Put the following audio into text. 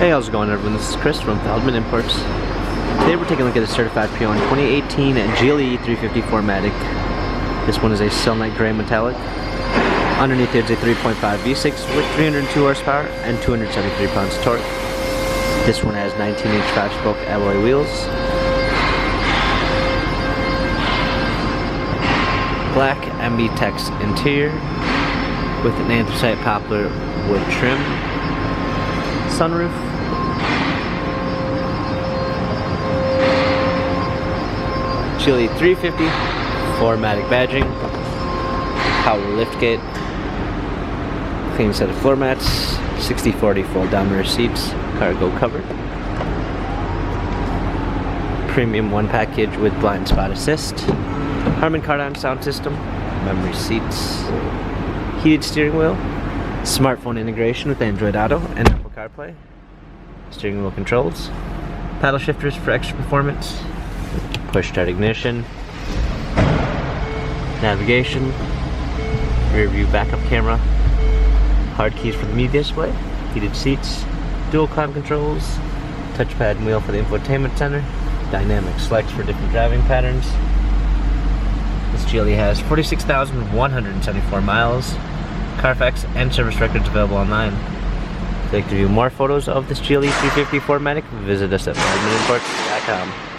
Hey, how's it going everyone? This is Chris from Feldmann Imports. Today we're taking a look at a certified pre-owned 2018 GLE 350 4MATIC. This one is a Silnite Gray Metallic. Underneath it's a 3.5 V6 with 302 horsepower and 273 pounds of torque. This one has 19-inch 5-spoke alloy wheels. Black MB-Tex interior with an anthracite poplar wood trim. Sunroof. GLE 350 4MATIC badging. Power liftgate. Clean set of floor mats. 60/40 fold down rear seats. Cargo cover. Premium one package with blind spot assist. Harman Kardon sound system. Memory seats. Heated steering wheel. Smartphone integration with Android Auto and Apple CarPlay. Steering wheel controls. Paddle shifters for extra performance. Push start ignition. Navigation. Rear view backup camera. Hard keys for the media display. Heated seats. Dual climate controls. Touchpad and wheel for the infotainment center. Dynamic selects for different driving patterns. This GLE has 46,174 miles. Carfax and service records available online. If you'd like to view more photos of this GLE 350 4MATIC, visit us at feldmanimports.com.